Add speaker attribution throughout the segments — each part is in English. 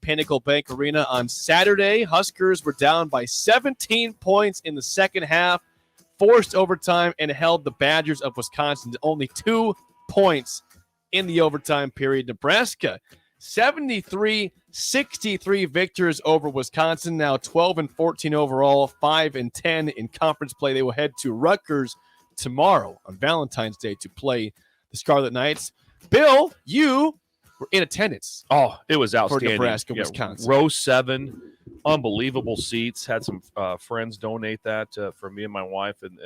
Speaker 1: Pinnacle Bank Arena on Saturday. Huskers were down by 17 points in the second half, forced overtime, and held the Badgers of Wisconsin to only 2 points in the overtime period. Nebraska, 73-63 victors over Wisconsin, now 12-14 overall, 5-10 in conference play. They will head to Rutgers tomorrow on Valentine's Day to play the Scarlet Knights. Bill, you were in attendance.
Speaker 2: Oh, it was outstanding.
Speaker 1: For Nebraska, Wisconsin.
Speaker 2: Row 7, unbelievable seats. Had some friends donate that for me and my wife, and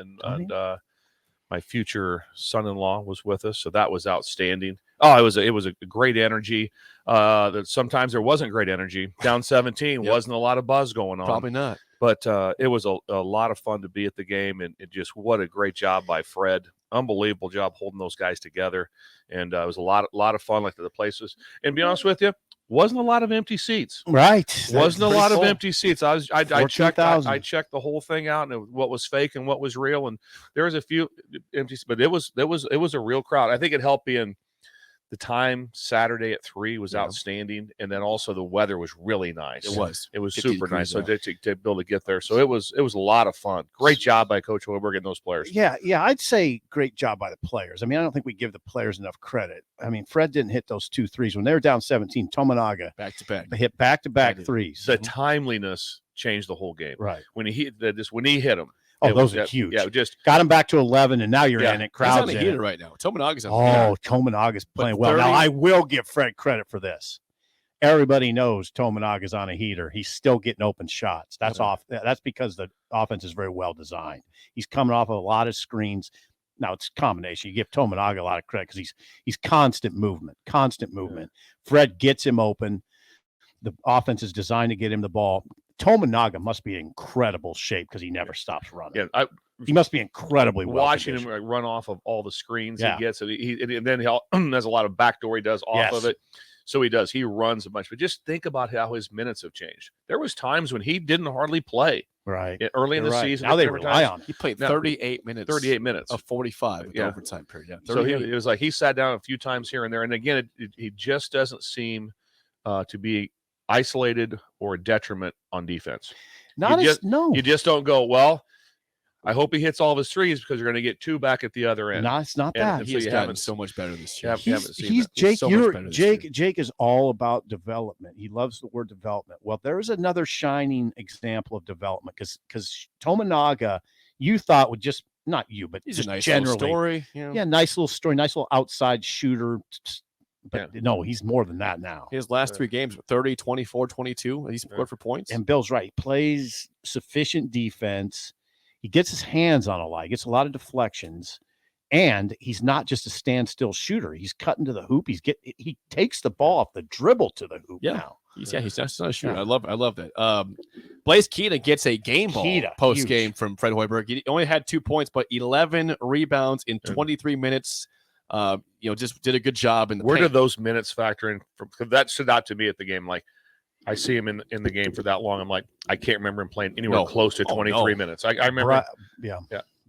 Speaker 2: my future son-in-law was with us, so that was outstanding. Oh, it was a great energy. That sometimes there wasn't great energy. Down 17, wasn't a lot of buzz going on.
Speaker 1: Probably not.
Speaker 2: But it was a lot of fun to be at the game, and just what a great job by Fred. Unbelievable job holding those guys together, and it was a lot of fun. Like the places, and to be honest with you, wasn't a lot of empty seats.
Speaker 3: Right,
Speaker 2: wasn't a lot of empty seats. I checked the whole thing out, and what was fake and what was real, and there was a few empty, but it was a real crowd. I think it helped being the time Saturday at 3 was outstanding, and then also the weather was really nice. It was super nice. So to be able to get there, so it was a lot of fun. Great job by Coach Hoiberg and those players.
Speaker 3: Yeah, I'd say great job by the players. I mean, I don't think we give the players enough credit. I mean, Fred didn't hit those 2 threes when they were down 17. Tominaga hit back-to-back threes.
Speaker 2: The timeliness changed the whole game.
Speaker 3: Right
Speaker 2: when he hit them.
Speaker 3: Oh, those are huge.
Speaker 2: Yeah, just
Speaker 3: got him back to 11, and now you're in it. Crowd's
Speaker 1: He's on a heater right now. Tominaga's on
Speaker 3: Tominaga's playing well. Now, I will give Fred credit for this. Everybody knows Tominaga's on a heater. He's still getting open shots. That's That's because the offense is very well designed. He's coming off of a lot of screens. Now, it's a combination. You give Tominaga a lot of credit because he's constant movement. Yeah. Fred gets him open. The offense is designed to get him the ball. Tominaga must be in incredible shape because he never stops running.
Speaker 2: Yeah,
Speaker 3: he must be incredibly well
Speaker 2: watching him run off of all the screens he gets. And then he has a lot of backdoor he does off of it. So he does. He runs a bunch. But just think about how his minutes have changed. There was times when he didn't hardly play.
Speaker 3: Right.
Speaker 2: Early in the season.
Speaker 3: Now they rely on him.
Speaker 1: He played 38 minutes.
Speaker 2: 38 minutes.
Speaker 1: Of 45 in the overtime period. Yeah,
Speaker 2: so it was like he sat down a few times here and there. And again, he just doesn't seem to be isolated or a detriment on defense. You just don't go, well, I hope he hits all of his threes because you're going to get 2 back at the other end.
Speaker 3: No, it's not that.
Speaker 1: He's gotten so much better this year.
Speaker 3: Jake is all about development. He loves the word development. Well, there's another shining example of development because Tominaga, you thought would just, not you, but
Speaker 1: he's
Speaker 3: just
Speaker 1: a nice
Speaker 3: generally,
Speaker 1: little story.
Speaker 3: Yeah, nice little story, nice little outside shooter. But no, he's more than that now.
Speaker 1: His last 3 games, 30, 24, 22. He's scored for points.
Speaker 3: And Bill's right. He plays sufficient defense. He gets his hands on a lot. He gets a lot of deflections. And he's not just a standstill shooter. He's cutting to the hoop. He takes the ball off the dribble to the hoop now.
Speaker 1: He's not a shooter. I love that. Blaze Keita gets a game ball post game from Fred Hoiberg. He only had 2 points, but 11 rebounds in 23 minutes. Just did a good job in the
Speaker 2: Where
Speaker 1: paint.
Speaker 2: do those minutes factor in? Because that stood out to me at the game. Like, I see him in the game for that long. I'm like, I can't remember him playing anywhere close to 23 minutes. I remember.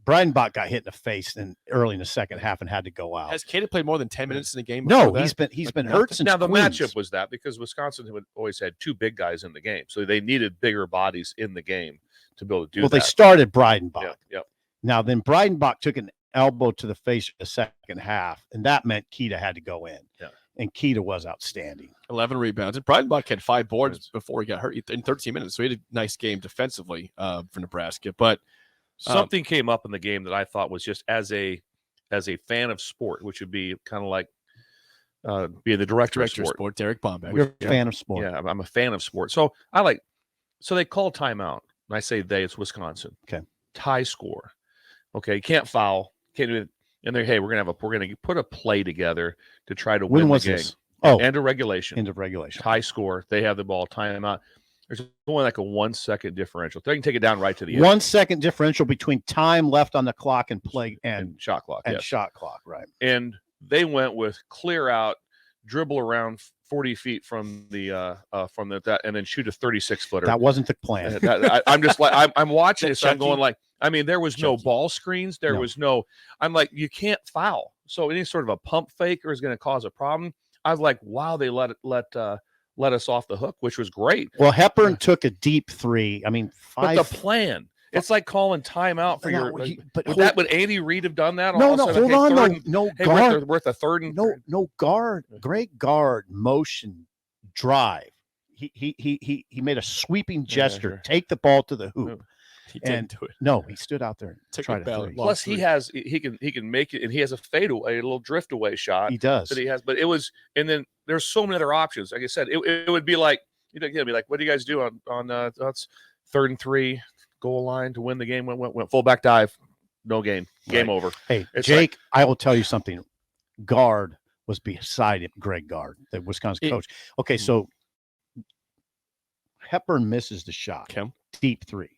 Speaker 3: Breidenbach got hit in the face early in the second half and had to go out.
Speaker 1: Has Keita played more than 10 minutes in the game?
Speaker 3: No, he's been hurt since
Speaker 2: now the
Speaker 3: Queens.
Speaker 2: matchup was that because Wisconsin had always had 2 big guys in the game, so they needed bigger bodies in the game to be able to do that.
Speaker 3: Well, they started Breidenbach.
Speaker 2: Yep.
Speaker 3: Now then, Breidenbach took an elbow to the face in the second half, and that meant Keita had to go in.
Speaker 2: Yeah.
Speaker 3: And Keita was outstanding.
Speaker 1: 11 rebounds. And Breidenbach had 5 boards before he got hurt in 13 minutes. So he had a nice game defensively for Nebraska. But
Speaker 2: something came up in the game that I thought was just as a fan of sport, which would be kind of like being the director of sport.
Speaker 1: Derek Bombeck.
Speaker 3: You're a fan of sport.
Speaker 2: Yeah, I'm a fan of sport. So so they call timeout. And I say it's Wisconsin.
Speaker 3: Okay.
Speaker 2: Tie score. Okay, you can't foul. Can't do it. And they're, we're gonna put a play together to try to win the game.
Speaker 3: This? Oh,
Speaker 2: end of regulation.
Speaker 3: End of regulation.
Speaker 2: Tie score. They have the ball. Timeout. There's only like a 1 second differential. They can take it down right to the end.
Speaker 3: 1 second differential between time left on the clock and play and
Speaker 2: shot clock.
Speaker 3: And shot clock, right?
Speaker 2: And they went with clear out, dribble around 40 feet from that, and then shoot a 36-footer.
Speaker 3: That wasn't the plan.
Speaker 2: I'm just like I'm watching this. I'm going like. I mean, there was no ball screens. There was no. I'm like, you can't foul. So any sort of a pump faker is going to cause a problem. I was like, wow, they let let us off the hook, which was great.
Speaker 3: Well, Hepburn took a deep three. I mean,
Speaker 2: but the plan. It's like calling timeout for would Andy Reid have done that?
Speaker 3: No, hold on. No guard.
Speaker 2: We're at the third and
Speaker 3: no guard. Great guard motion drive. He made a sweeping gesture. Take the ball to the hoop.
Speaker 1: He didn't do it.
Speaker 3: No, he stood out there.
Speaker 2: Plus, he can make it, and he has a fadeaway, a little drift away shot.
Speaker 3: He does.
Speaker 2: That he has, but it was, and then there's so many other options. Like I said, it would be like, what do you guys do on that's 3rd and 3, goal line to win the game? Went fullback dive, no game, game over.
Speaker 3: Hey, Jake, I will tell you something. Guard was beside him, Greg Gard, the Wisconsin coach. Okay, so Hepburn misses the shot. Deep three.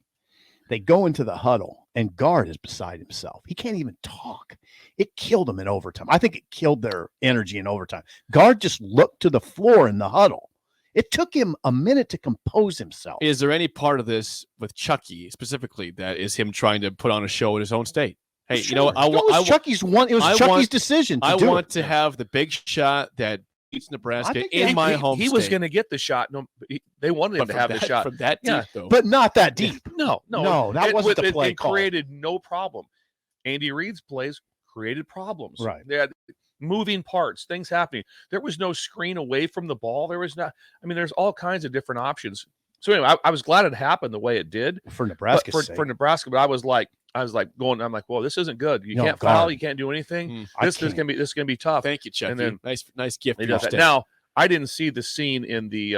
Speaker 3: They go into the huddle, and Gard is beside himself. He can't even talk. It killed him in overtime. I think it killed their energy in overtime. Gard just looked to the floor in the huddle. It took him a minute to compose himself.
Speaker 1: Is there any part of this with Chucky specifically that is him trying to put on a show in his own state? Hey,
Speaker 3: sure. It was Chucky's decision.
Speaker 1: I want to have the big shot that beats Nebraska in my home state.
Speaker 2: He was going to get the shot. No, they wanted him to have the shot
Speaker 1: from that deep, though.
Speaker 3: But not that deep.
Speaker 2: No,
Speaker 3: that wasn't the play call.
Speaker 2: It created no problem. Andy Reid's plays created problems.
Speaker 3: Right.
Speaker 2: They had moving parts, things happening. There was no screen away from the ball. There was not. I mean, there's all kinds of different options. So anyway, I was glad it happened the way it did
Speaker 3: for Nebraska.
Speaker 2: For Nebraska, but I was like, well, this isn't good. You can't foul. You can't do anything. This is gonna be tough.
Speaker 1: Thank you, Chucky. And then, nice gift.
Speaker 2: Now, I didn't see the scene in the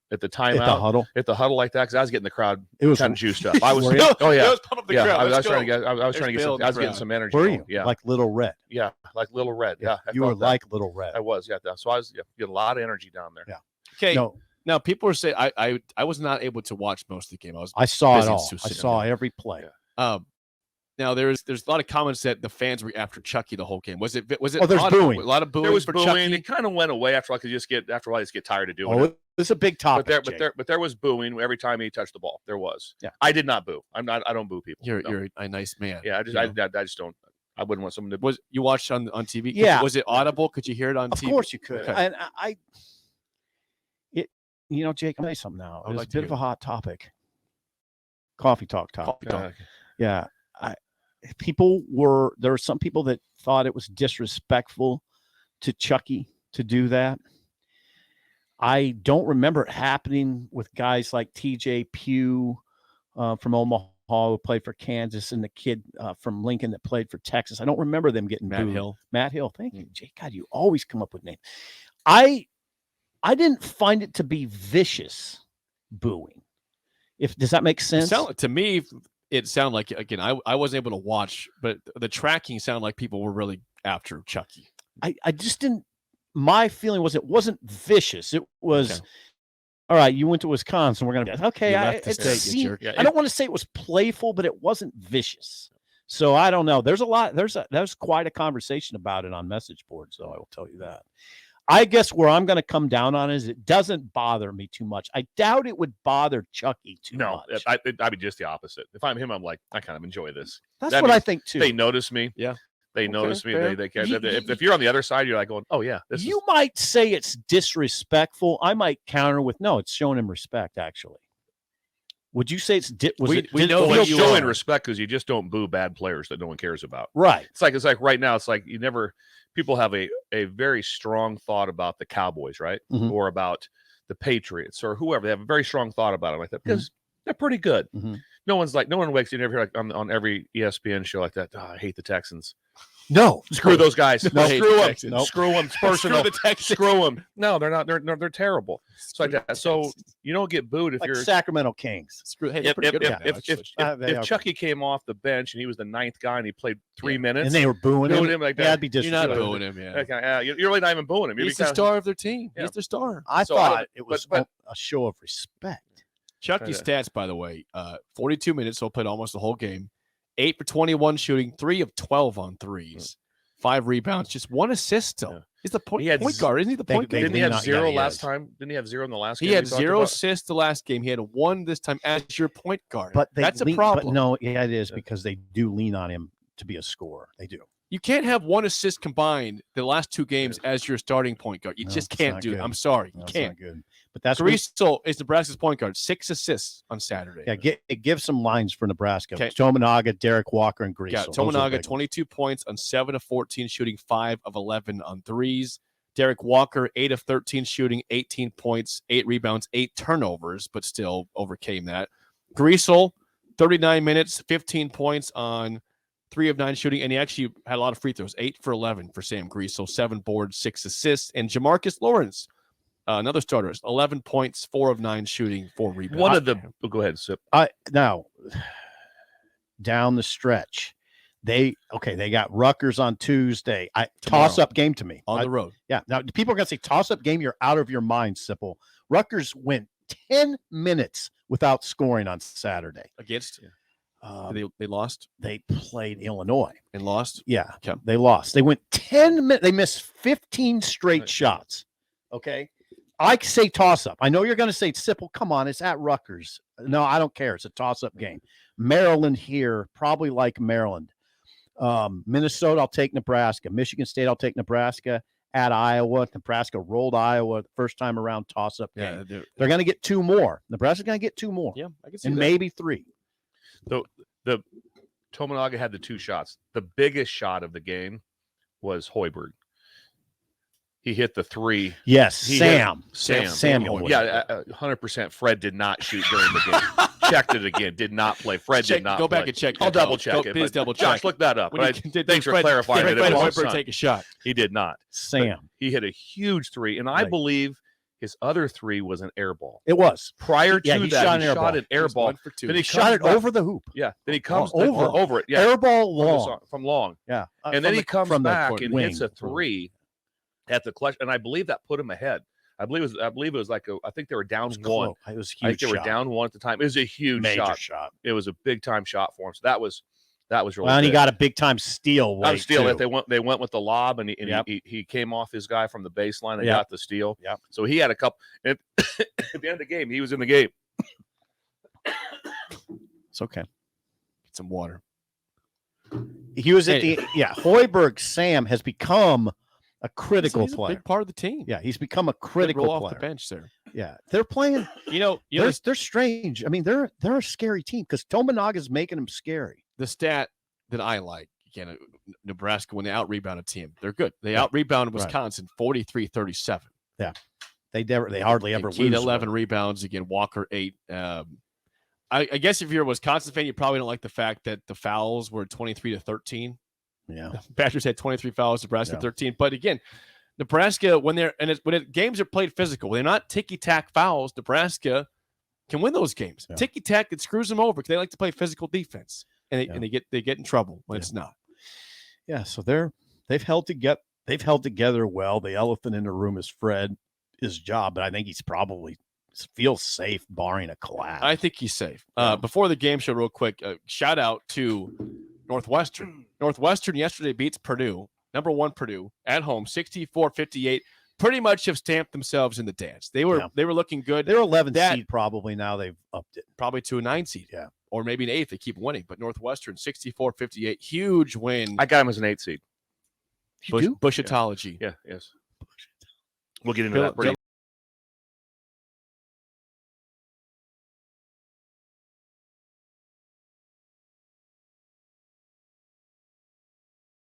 Speaker 2: at the timeout
Speaker 3: at the
Speaker 2: huddle like that because I was getting the crowd.
Speaker 3: It was
Speaker 2: kind of juiced up. I was.
Speaker 1: It was pumping up the crowd.
Speaker 2: I was trying to get some. I was getting some energy.
Speaker 3: Were you?
Speaker 2: Yeah,
Speaker 3: like Little Red.
Speaker 2: Yeah, like Little Red. Yeah,
Speaker 3: you were like Little Red.
Speaker 2: I was. Yeah, so I was getting a lot of energy down there.
Speaker 3: Yeah.
Speaker 1: Okay. Now people are saying I was not able to watch most of the game.
Speaker 3: I saw it all. I saw every play.
Speaker 1: Yeah. Now there's a lot of comments that the fans were after Chucky the whole game. Was it?
Speaker 3: Oh, there's booing.
Speaker 1: A lot of booing.
Speaker 2: There was
Speaker 1: for
Speaker 2: booing.
Speaker 1: Chucky.
Speaker 2: It kind of went away after a while. After a while, just get tired of doing it.
Speaker 3: It's a big topic.
Speaker 2: But there was booing every time he touched the ball. There was.
Speaker 3: Yeah.
Speaker 2: I did not boo. I don't boo people.
Speaker 1: You're a nice man.
Speaker 2: Yeah. I just don't. I wouldn't want someone to.
Speaker 1: Was you watched on TV?
Speaker 3: Yeah.
Speaker 1: Was it audible? Could you hear it on TV?
Speaker 3: Of course you could.
Speaker 1: Okay.
Speaker 3: And Jake, I'm going to say something now. It's a bit of a hot topic. Coffee talk topic. Yeah. There were some people that thought it was disrespectful to Chucky to do that. I don't remember it happening with guys like TJ Pugh from Omaha who played for Kansas and the kid from Lincoln that played for Texas. I don't remember them getting booed. Matt Hill. Thank you, Jake. God, you always come up with names. I didn't find it to be vicious booing. Does that make sense?
Speaker 1: To me, it sounded like, again, I wasn't able to watch, but the tracking sounded like people were really after Chucky.
Speaker 3: I just didn't. My feeling was it wasn't vicious. It was, all right, you went to Wisconsin. We're going to, okay. I don't want to say it was playful, but it wasn't vicious. So I don't know. There's quite a conversation about it on message boards, though. I will tell you that. I guess where I'm going to come down on is it doesn't bother me too much. I doubt it would bother Chucky too much.
Speaker 2: No, I'd be just the opposite. If I'm him, I'm like, I kind of enjoy this.
Speaker 3: That's what I think too.
Speaker 2: They notice me.
Speaker 1: Yeah.
Speaker 2: They notice me. They care. If you're on the other side, you're like going, oh yeah.
Speaker 3: You might say it's disrespectful. I might counter with, no, it's showing him respect, actually. Would you say it's
Speaker 2: we know it's showing respect because you just don't boo bad players that no one cares about.
Speaker 3: Right.
Speaker 2: It's like right now, it's like people have a very strong thought about the Cowboys, right?
Speaker 3: Mm-hmm.
Speaker 2: Or about the Patriots or whoever. They have a very strong thought about it like that because they're pretty good.
Speaker 3: Mm-hmm.
Speaker 2: No one wakes you never hear like on every ESPN show like that. Oh, I hate the Texans.
Speaker 3: No,
Speaker 2: screw those guys.
Speaker 3: No,
Speaker 2: screw them.
Speaker 3: Nope.
Speaker 2: Screw them. It's personal. Screw them. No, they're not. They're terrible. It's like that. So you don't get booed if
Speaker 3: like
Speaker 2: you're
Speaker 3: Sacramento Kings.
Speaker 2: If Chucky came off the bench and he was the 9th guy and he played 3 minutes
Speaker 3: and they were booing him
Speaker 2: like that,
Speaker 3: that'd be
Speaker 1: you're not booing him. Yeah,
Speaker 2: you're really not even booing him.
Speaker 1: He's the star of their team. He's the star.
Speaker 3: I thought it was a show of respect.
Speaker 1: Chucky's stats, by the way, 42 minutes, so played almost the whole game. 8 for 21 shooting, 3 of 12 on threes. 5 rebounds, just 1 assist still. He's the point guard, isn't he? The point guard.
Speaker 2: Didn't he have 0 last time? Didn't he have 0 in the last game?
Speaker 1: He had 0 assists the last game. He had 1 this time as your point guard.
Speaker 3: But
Speaker 1: that's a problem.
Speaker 3: But no, it is because they do lean on him to be a scorer. They do.
Speaker 1: You can't have one assist combined the last 2 games as your starting point guard. You just can't do it. I'm sorry. You can't.
Speaker 3: Not good. But that's
Speaker 1: Grisel is Nebraska's point guard. 6 assists on Saturday.
Speaker 3: Yeah, it gives some lines for Nebraska.
Speaker 1: Okay.
Speaker 3: Tominaga, Derek Walker, and Grisel.
Speaker 1: Yeah, Tominaga, 22 points on 7 of 14 shooting, 5 of 11 on threes. Derek Walker, 8 of 13 shooting, 18 points, 8 rebounds, 8 turnovers, but still overcame that. Grisel, 39 minutes, 15 points on 3 of 9 shooting, and he actually had a lot of free throws, 8 for 11 for Sam Grisel, 7 boards, 6 assists. And Jamarcus Lawrence, another starter, 11 points, 4 of 9 shooting, 4 rebounds.
Speaker 2: Go ahead, Sip.
Speaker 3: Now, down the stretch, they got Rutgers on Tuesday. Toss-up game to me.
Speaker 1: On the road.
Speaker 3: Yeah. Now, people are going to say toss-up game, you're out of your mind, Sipple. Rutgers went 10 minutes without scoring on Saturday.
Speaker 1: Against? They lost?
Speaker 3: They played Illinois.
Speaker 1: And lost?
Speaker 3: Yeah.
Speaker 1: Okay.
Speaker 3: They lost. They went 10 minutes. They missed 15 straight shots. Okay. I say toss-up. I know you're going to say, Sipple, come on, it's at Rutgers. No, I don't care. It's a toss-up game. Maryland here, probably like Maryland. Minnesota, I'll take Nebraska. Michigan State, I'll take Nebraska. At Iowa, Nebraska rolled Iowa the first time around toss-up game. Yeah, they're going to get 2 more. Nebraska's going to get 2 more.
Speaker 1: Yeah, I can see
Speaker 3: and
Speaker 1: that.
Speaker 3: Maybe 3.
Speaker 2: The Tominaga had the 2 shots. The biggest shot of the game was Hepburn. He hit the 3.
Speaker 3: Yes, Samuel.
Speaker 2: Yeah, 100%. Fred did not shoot during the game. Checked it again. Did not play. Fred did not
Speaker 1: go
Speaker 2: play.
Speaker 1: Back and check.
Speaker 2: I'll double check it.
Speaker 1: Please double check.
Speaker 2: Josh, look that up. Thanks for clarifying it.
Speaker 1: Fred Hepburn take a shot.
Speaker 2: He did not.
Speaker 3: Sam.
Speaker 2: He hit a huge 3, and I believe his other 3 was an air ball.
Speaker 3: It was.
Speaker 2: Prior to
Speaker 3: he
Speaker 2: that,
Speaker 3: shot
Speaker 2: an air ball.
Speaker 3: Then he shot it over the hoop.
Speaker 2: Yeah. Then he comes
Speaker 3: over
Speaker 2: it. Yeah.
Speaker 3: Air ball long.
Speaker 2: From long.
Speaker 3: Yeah.
Speaker 2: And then he comes back and hits a 3 at the clutch, and I believe that put him ahead. I believe it was like I think they were down 1.
Speaker 3: It was huge.
Speaker 2: I think they were down 1 at the time. It was a huge shot. It was a big time shot for him. So that was really
Speaker 3: well, and he got a big time steal.
Speaker 2: They went with the lob, and he came off his guy from the baseline and got the steal.
Speaker 3: Yep.
Speaker 2: So he had a couple. At the end of the game, he was in the game.
Speaker 3: It's okay.
Speaker 1: Get some water.
Speaker 3: He was at Hoiberg Sam has become a critical
Speaker 1: he's
Speaker 3: player.
Speaker 1: A big part of the team.
Speaker 3: Yeah, he's become a critical
Speaker 1: player.
Speaker 3: Off
Speaker 1: the bench there.
Speaker 3: Yeah, they're playing. They're strange. I mean, they're a scary team because Tominaga is making them scary.
Speaker 1: The stat that I like, again, Nebraska, when they out-rebound a team, they're good. They out-rebounded Wisconsin 43-37.
Speaker 3: Yeah. They hardly ever lose.
Speaker 1: Keita 11 rebounds, again, Walker 8. I guess if you're a Wisconsin fan, you probably don't like the fact that the fouls were 23-13.
Speaker 3: Yeah.
Speaker 1: Badgers had 23 fouls, Nebraska 13. But again, Nebraska, when games are played physical, when they're not ticky-tack fouls, Nebraska can win those games. Yeah. Ticky-tack, it screws them over because they like to play physical defense. And they get in trouble when it's not.
Speaker 3: Yeah, so they've held together well. The elephant in the room is Fred, his job, but I think he's probably feels safe barring a collapse.
Speaker 1: I think he's safe. Before the game show, real quick, shout out to Northwestern. Northwestern yesterday beats Purdue, number 1 Purdue, at home, 64-58. Pretty much have stamped themselves in the dance. They were looking good.
Speaker 3: They're 11th seed probably now. They've upped it.
Speaker 1: Probably to a 9 seed. Yeah. Or maybe an 8th. They keep winning. But Northwestern, 64-58. Huge win.
Speaker 2: I got him as an 8 seed.
Speaker 1: Bushitology.
Speaker 2: Yeah, yes. We'll get into that pretty